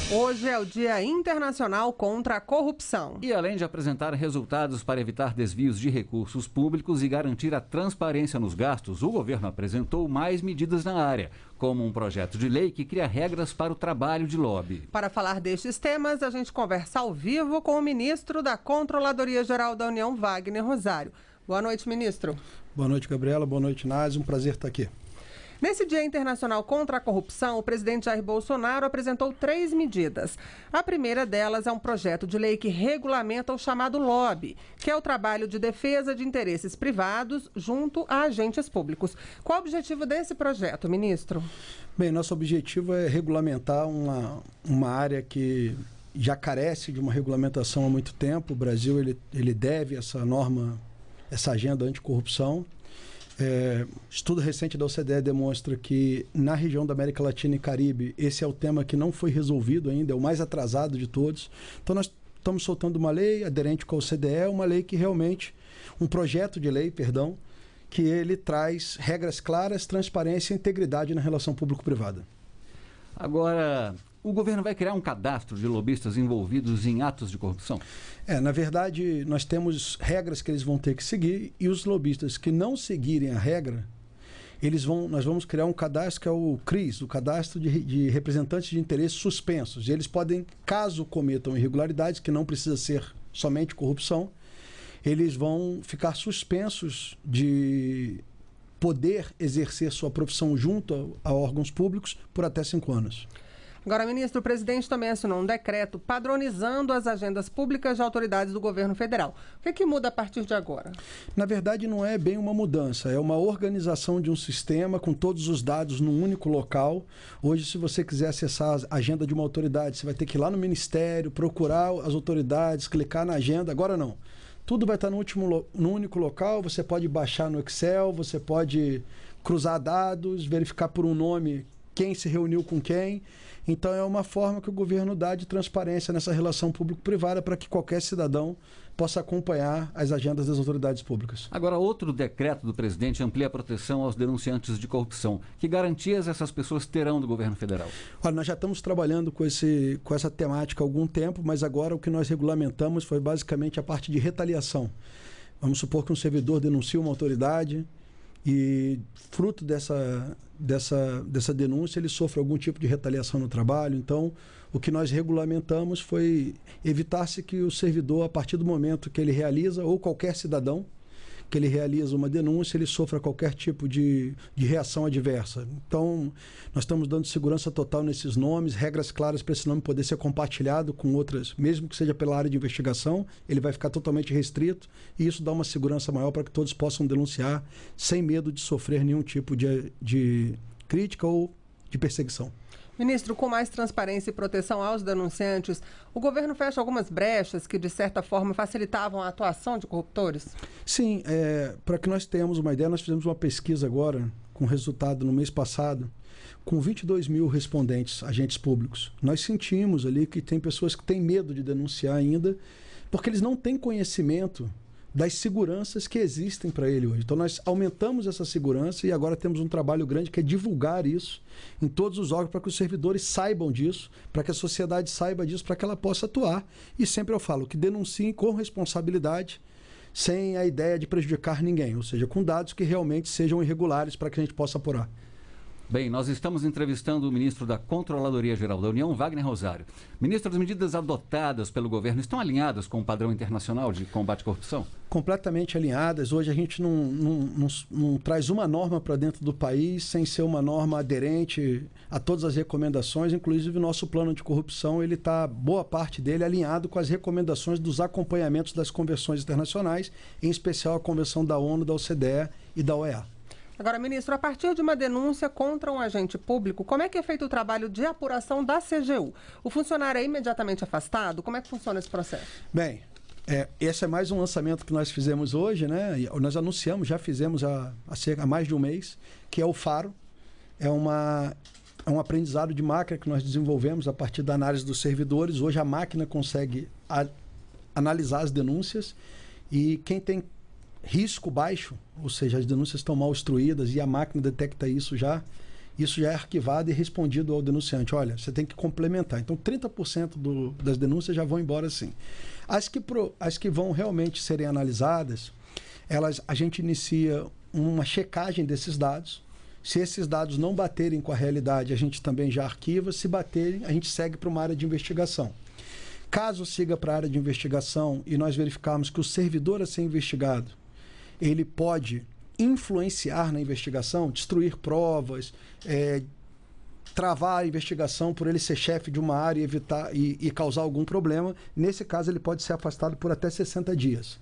Hoje é o Dia Internacional contra a Corrupção. E além de apresentar resultados para evitar desvios de recursos públicos e garantir a transparência nos gastos, o governo apresentou mais medidas na área, como um projeto de lei que cria regras para o trabalho de lobby. Para falar destes temas, a gente conversa ao vivo com o ministro da Controladoria Geral da União, Wagner Rosário. Boa noite, ministro. Boa noite, Gabriela. Boa noite, Násia. Um prazer estar aqui. Nesse Dia Internacional contra a Corrupção, o presidente Jair Bolsonaro apresentou 3 medidas. A primeira delas é um projeto de lei que regulamenta o chamado lobby, que é o trabalho de defesa de interesses privados junto a agentes públicos. Qual o objetivo desse projeto, ministro? Bem, nosso objetivo é regulamentar uma área que já carece de uma regulamentação há muito tempo. O Brasil ele deve essa norma, essa agenda anticorrupção. Estudo recente da OCDE demonstra que na região da América Latina e Caribe esse é o tema que não foi resolvido ainda, é o mais atrasado de todos. Então nós estamos soltando uma lei aderente com a OCDE, uma lei que realmente, um projeto de lei, perdão, que ele traz regras claras, transparência e integridade na relação público-privada. Agora, o governo vai criar um cadastro de lobistas envolvidos em atos de corrupção? Na verdade, nós temos regras que eles vão ter que seguir e os lobistas que não seguirem a regra, nós vamos criar um cadastro que é o CRIS, o Cadastro de Representantes de Interesses Suspensos. E eles podem, caso cometam irregularidades, que não precisa ser somente corrupção, eles vão ficar suspensos de poder exercer sua profissão junto a órgãos públicos por até 5 anos. Agora, ministro, o presidente também assinou um decreto padronizando as agendas públicas de autoridades do governo federal. O que muda a partir de agora? Na verdade, não é bem uma mudança, é uma organização de um sistema com todos os dados num único local. Hoje, se você quiser acessar a agenda de uma autoridade, você vai ter que ir lá no ministério, procurar as autoridades, clicar na agenda. Agora não. Tudo vai estar no único local, você pode baixar no Excel, você pode cruzar dados, verificar por um nome quem se reuniu com quem. Então é uma forma que o governo dá de transparência nessa relação público-privada para que qualquer cidadão possa acompanhar as agendas das autoridades públicas. Agora, outro decreto do presidente amplia a proteção aos denunciantes de corrupção. Que garantias essas pessoas terão do governo federal? Olha, nós já estamos trabalhando com essa temática há algum tempo, mas agora o que nós regulamentamos foi basicamente a parte de retaliação. Vamos supor que um servidor denuncia uma autoridade e, fruto dessa denúncia, ele sofre algum tipo de retaliação no trabalho. Então, o que nós regulamentamos foi evitar-se que o servidor, a partir do momento que ele realiza, ou qualquer cidadão, que ele realiza uma denúncia, ele sofra qualquer tipo de reação adversa. Então, nós estamos dando segurança total nesses nomes, regras claras para esse nome poder ser compartilhado com outras, mesmo que seja pela área de investigação, ele vai ficar totalmente restrito e isso dá uma segurança maior para que todos possam denunciar sem medo de sofrer nenhum tipo de crítica ou de perseguição. Ministro, com mais transparência e proteção aos denunciantes, o governo fecha algumas brechas que, de certa forma, facilitavam a atuação de corruptores? Sim, para que nós tenhamos uma ideia, nós fizemos uma pesquisa agora, com resultado no mês passado, com 22 mil respondentes, agentes públicos. Nós sentimos ali que tem pessoas que têm medo de denunciar ainda, porque eles não têm conhecimento das seguranças que existem para ele hoje. Então nós aumentamos essa segurança e agora temos um trabalho grande que é divulgar isso em todos os órgãos para que os servidores saibam disso, para que a sociedade saiba disso, para que ela possa atuar. E sempre eu falo que denunciem com responsabilidade, sem a ideia de prejudicar ninguém, ou seja, com dados que realmente sejam irregulares para que a gente possa apurar. Bem, nós estamos entrevistando o ministro da Controladoria Geral da União, Wagner Rosário. Ministro, as medidas adotadas pelo governo estão alinhadas com o padrão internacional de combate à corrupção? Completamente alinhadas. Hoje a gente não traz uma norma para dentro do país sem ser uma norma aderente a todas as recomendações, inclusive o nosso plano de corrupção, ele está, boa parte dele, alinhado com as recomendações dos acompanhamentos das convenções internacionais, em especial a Convenção da ONU, da OCDE e da OEA. Agora, ministro, a partir de uma denúncia contra um agente público, como é que é feito o trabalho de apuração da CGU? O funcionário é imediatamente afastado? Como é que funciona esse processo? Bem, esse é mais um lançamento que nós fizemos hoje, né? Nós anunciamos, já fizemos há mais de um mês, que é o Faro. É um aprendizado de máquina que nós desenvolvemos a partir da análise dos servidores. Hoje a máquina consegue analisar as denúncias e quem tem risco baixo, ou seja, as denúncias estão mal instruídas e a máquina detecta isso já, isso já é arquivado e respondido ao denunciante. Olha, você tem que complementar. Então, 30% das denúncias já vão embora sim. As que vão realmente serem analisadas, a gente inicia uma checagem desses dados. Se esses dados não baterem com a realidade, a gente também já arquiva. Se baterem, a gente segue para uma área de investigação. Caso siga para a área de investigação e nós verificarmos que o servidor a ser investigado, ele pode influenciar na investigação, destruir provas, travar a investigação por ele ser chefe de uma área e evitar e causar algum problema, nesse caso ele pode ser afastado por até 60 dias.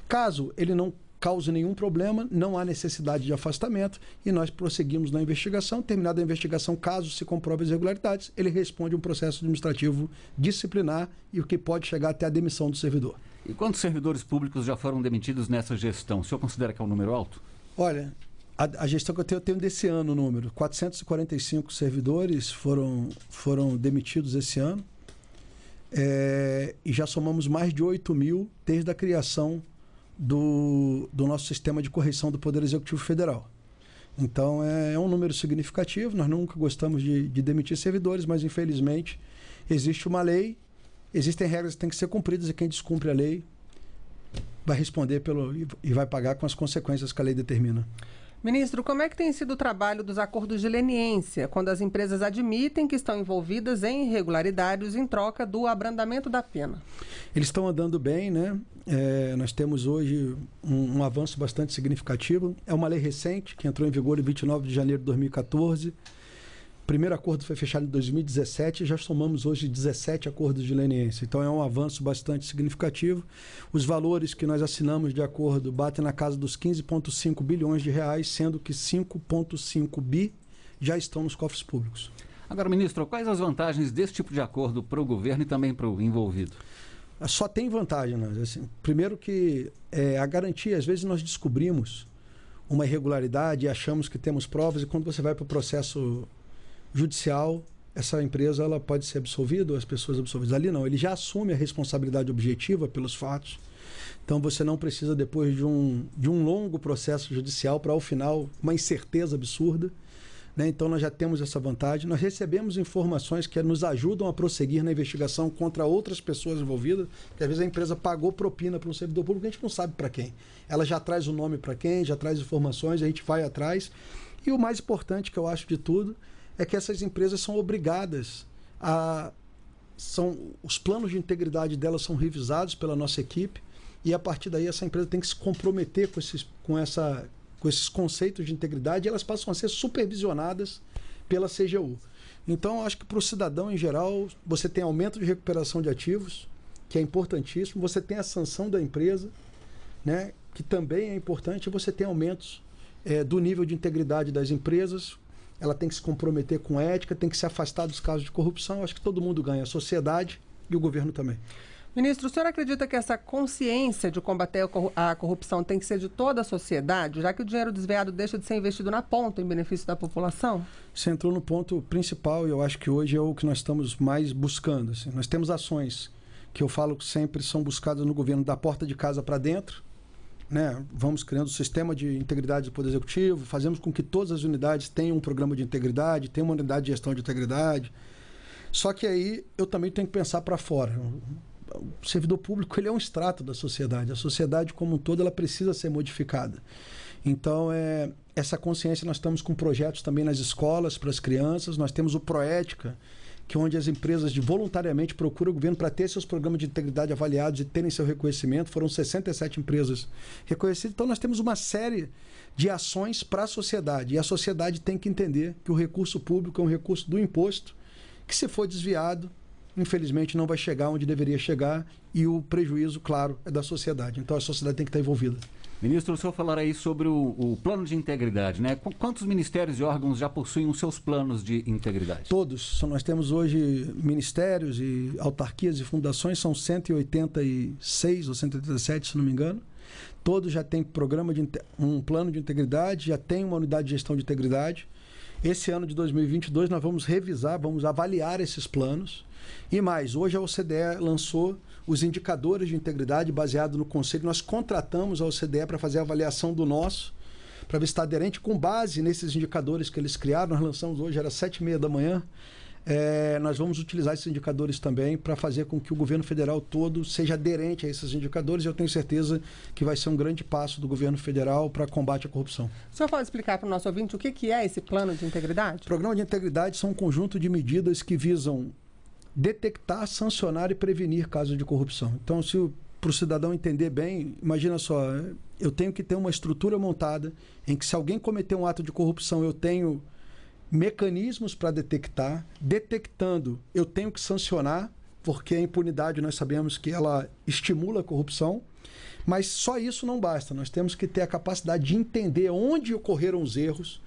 Caso ele não cause nenhum problema, não há necessidade de afastamento e nós prosseguimos na investigação. Terminada a investigação, caso se comprove as irregularidades, ele responde um processo administrativo disciplinar e o que pode chegar até a demissão do servidor. E quantos servidores públicos já foram demitidos nessa gestão? O senhor considera que é um número alto? Olha, a gestão que eu tenho desse ano o número. 445 servidores foram demitidos esse ano e já somamos mais de 8 mil desde a criação do nosso sistema de correição do Poder Executivo Federal. Então, é um número significativo. Nós nunca gostamos de demitir servidores, mas, infelizmente, existe uma lei, existem regras que têm que ser cumpridas e quem descumpre a lei vai responder e vai pagar com as consequências que a lei determina. Ministro, como é que tem sido o trabalho dos acordos de leniência, quando as empresas admitem que estão envolvidas em irregularidades em troca do abrandamento da pena? Eles estão andando bem, né? Nós temos hoje um avanço bastante significativo. É uma lei recente, que entrou em vigor em 29 de janeiro de 2014. O primeiro acordo foi fechado em 2017 e já somamos hoje 17 acordos de leniência. Então é um avanço bastante significativo. Os valores que nós assinamos de acordo batem na casa dos 15,5 bilhões de reais, sendo que 5,5 bi já estão nos cofres públicos. Agora, ministro, quais as vantagens desse tipo de acordo para o governo e também para o envolvido? Só tem vantagem, né? Assim, primeiro que a garantia, às vezes nós descobrimos uma irregularidade e achamos que temos provas e quando você vai para o processo judicial, essa empresa ela pode ser absolvida ou as pessoas absolvidas. Ali não, ele já assume a responsabilidade objetiva pelos fatos. Então você não precisa depois de um longo processo judicial para ao final uma incerteza absurda, né? Então nós já temos essa vantagem. Nós recebemos informações que nos ajudam a prosseguir na investigação contra outras pessoas envolvidas, porque às vezes a empresa pagou propina para um servidor público, a gente não sabe para quem. Ela já traz o nome para quem, já traz informações, a gente vai atrás. E o mais importante que eu acho de tudo é que essas empresas são obrigadas os planos de integridade delas são revisados pela nossa equipe e a partir daí essa empresa tem que se comprometer com esses conceitos de integridade e elas passam a ser supervisionadas pela CGU. Então, acho que para o cidadão em geral, você tem aumento de recuperação de ativos, que é importantíssimo, você tem a sanção da empresa, né, que também é importante, e você tem aumentos do nível de integridade das empresas. Ela tem que se comprometer com a ética, tem que se afastar dos casos de corrupção. Acho que todo mundo ganha, a sociedade e o governo também. Ministro, o senhor acredita que essa consciência de combater a corrupção tem que ser de toda a sociedade, já que o dinheiro desviado deixa de ser investido na ponta em benefício da população? Você entrou no ponto principal e eu acho que hoje é o que nós estamos mais buscando. Assim. Nós temos ações que eu falo que sempre são buscadas no governo da porta de casa para dentro, né? Vamos criando um sistema de integridade do Poder Executivo, fazemos com que todas as unidades tenham um programa de integridade, tenham uma unidade de gestão de integridade. Só que aí eu também tenho que pensar para fora. O servidor público ele é um extrato da sociedade. A sociedade como um todo ela precisa ser modificada. Então, essa consciência nós estamos com projetos também nas escolas para as crianças. Nós temos o Proética, que é onde as empresas voluntariamente procuram o governo para ter seus programas de integridade avaliados e terem seu reconhecimento. Foram 67 empresas reconhecidas. Então, nós temos uma série de ações para a sociedade. E a sociedade tem que entender que o recurso público é um recurso do imposto, que se for desviado, infelizmente não vai chegar onde deveria chegar e o prejuízo, claro, é da sociedade. Então, a sociedade tem que estar envolvida. Ministro, o senhor falará aí sobre o plano de integridade, né? Quantos ministérios e órgãos já possuem os seus planos de integridade? Todos. Nós temos hoje ministérios e autarquias e fundações, são 186 ou 187, se não me engano. Todos já têm um plano de integridade, já têm uma unidade de gestão de integridade. Esse ano de 2022 nós vamos revisar, vamos avaliar esses planos. E mais, hoje a OCDE lançou os indicadores de integridade baseado no conselho. Nós contratamos a OCDE para fazer a avaliação do nosso, para ver se está aderente. Com base nesses indicadores que eles criaram, nós lançamos hoje, era 7h30 da manhã, nós vamos utilizar esses indicadores também para fazer com que o governo federal todo seja aderente a esses indicadores. Eu tenho certeza que vai ser um grande passo do governo federal para combate à corrupção. O senhor pode explicar para o nosso ouvinte o que é esse plano de integridade? O programa de integridade são um conjunto de medidas que visam detectar, sancionar e prevenir casos de corrupção. Então, para o cidadão entender bem, imagina só, eu tenho que ter uma estrutura montada em que, se alguém cometer um ato de corrupção, eu tenho mecanismos para detectar. Detectando, eu tenho que sancionar, porque a impunidade nós sabemos que ela estimula a corrupção, mas só isso não basta. Nós temos que ter a capacidade de entender onde ocorreram os erros,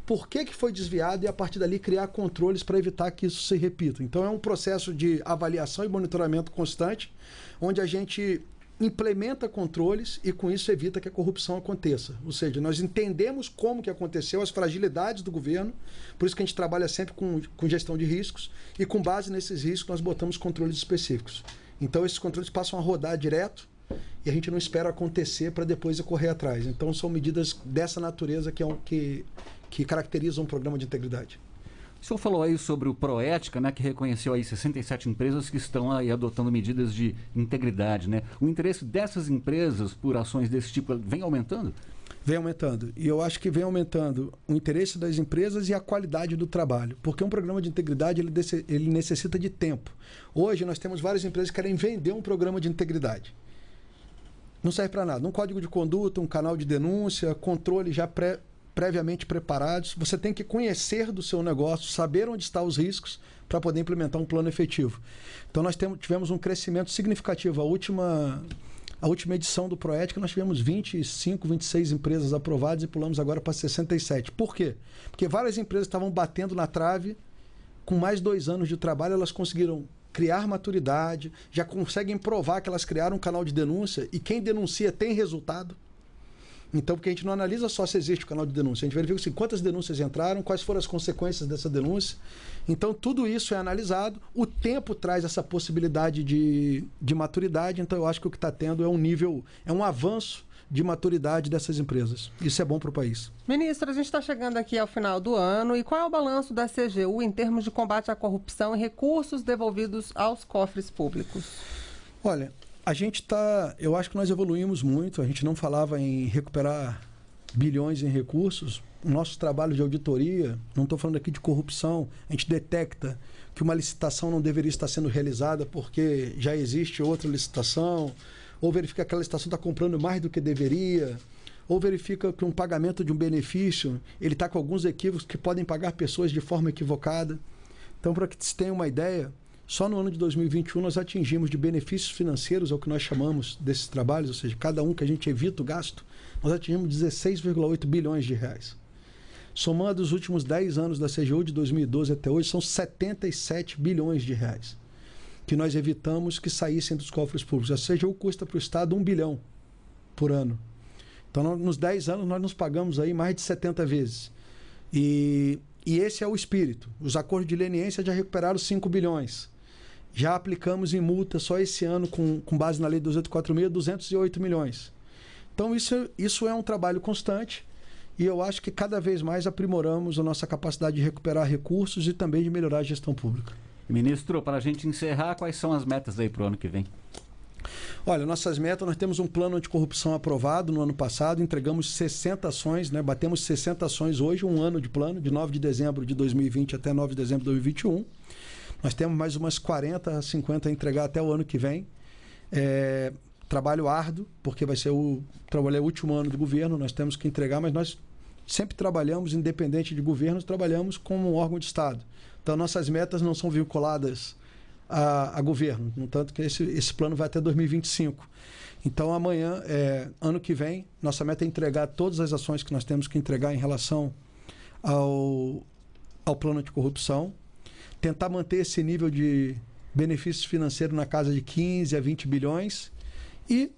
por que foi desviado, e a partir dali criar controles para evitar que isso se repita. Então é um processo de avaliação e monitoramento constante, onde a gente implementa controles e com isso evita que a corrupção aconteça. Ou seja, nós entendemos como que aconteceu, as fragilidades do governo, por isso que a gente trabalha sempre com gestão de riscos, e com base nesses riscos nós botamos controles específicos. Então esses controles passam a rodar direto e a gente não espera acontecer para depois correr atrás. Então são medidas dessa natureza que caracterizam um programa de integridade. O senhor falou aí sobre o Proética, né, que reconheceu aí 67 empresas que estão aí adotando medidas de integridade, né? O interesse dessas empresas por ações desse tipo vem aumentando? Vem aumentando. E eu acho que vem aumentando o interesse das empresas e a qualidade do trabalho. Porque um programa de integridade, ele necessita de tempo. Hoje nós temos várias empresas que querem vender um programa de integridade. Não serve para nada. Um código de conduta, um canal de denúncia, controle já previamente preparados. Você tem que conhecer do seu negócio, saber onde estão os riscos para poder implementar um plano efetivo. Então nós tivemos um crescimento significativo. A última edição do Proética nós tivemos 25, 26 empresas aprovadas e pulamos agora para 67. Por quê? Porque várias empresas estavam batendo na trave. Com mais 2 anos de trabalho, elas conseguiram criar maturidade, já conseguem provar que elas criaram um canal de denúncia e quem denuncia tem resultado. Então, porque a gente não analisa só se existe o canal de denúncia, a gente verifica assim, quantas denúncias entraram, quais foram as consequências dessa denúncia. Então, tudo isso é analisado. O tempo traz essa possibilidade de maturidade. Então, eu acho que o que está tendo é um avanço de maturidade dessas empresas. Isso é bom para o país. Ministro, a gente está chegando aqui ao final do ano. E qual é o balanço da CGU em termos de combate à corrupção e recursos devolvidos aos cofres públicos? Olha, eu acho que nós evoluímos muito. A gente não falava em recuperar bilhões em recursos. O nosso trabalho de auditoria, não estou falando aqui de corrupção, a gente detecta que uma licitação não deveria estar sendo realizada porque já existe outra licitação, ou verifica que aquela licitação está comprando mais do que deveria, ou verifica que um pagamento de um benefício ele está com alguns equívocos que podem pagar pessoas de forma equivocada. Então, para que se tenha uma ideia, só no ano de 2021 nós atingimos de benefícios financeiros, é o que nós chamamos desses trabalhos, ou seja, cada um que a gente evita o gasto, nós atingimos 16,8 bilhões de reais. Somando os últimos 10 anos da CGU, de 2012 até hoje, são 77 bilhões de reais que nós evitamos que saíssem dos cofres públicos. A CGU custa para o Estado 1 bilhão por ano. Então, nos 10 anos, nós nos pagamos aí mais de 70 vezes. E esse é o espírito. Os acordos de leniência já recuperaram 5 bilhões. Já aplicamos em multa só esse ano, com base na Lei 284.6, 208 milhões. Então, isso é um trabalho constante e eu acho que cada vez mais aprimoramos a nossa capacidade de recuperar recursos e também de melhorar a gestão pública. Ministro, para a gente encerrar, quais são as metas aí para o ano que vem? Olha, nossas metas, nós temos um plano anticorrupção aprovado no ano passado, entregamos 60 ações, né? Batemos 60 ações hoje, um ano de plano, de 9 de dezembro de 2020 até 9 de dezembro de 2021. Nós temos mais umas 40 a 50 a entregar até o ano que vem. Trabalho árduo, porque vai ser o último ano do governo, nós temos que entregar, mas nós sempre trabalhamos, independente de governos, trabalhamos como um órgão de Estado. Então, nossas metas não são vinculadas a governo, no tanto que esse plano vai até 2025. Então, ano que vem, nossa meta é entregar todas as ações que nós temos que entregar em relação ao plano de corrupção, tentar manter esse nível de benefícios financeiros na casa de 15 a 20 bilhões e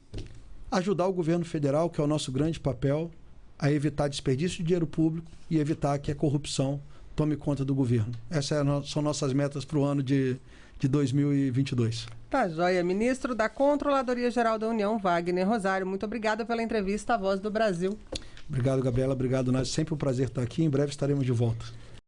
ajudar o governo federal, que é o nosso grande papel, a evitar desperdício de dinheiro público e evitar que a corrupção tome conta do governo. Essas são nossas metas para o ano de 2022. Tá joia. Ministro da Controladoria Geral da União, Wagner Rosário, muito obrigada pela entrevista à Voz do Brasil. Obrigado, Gabriela. Obrigado, Nádia. Sempre um prazer estar aqui. Em breve estaremos de volta.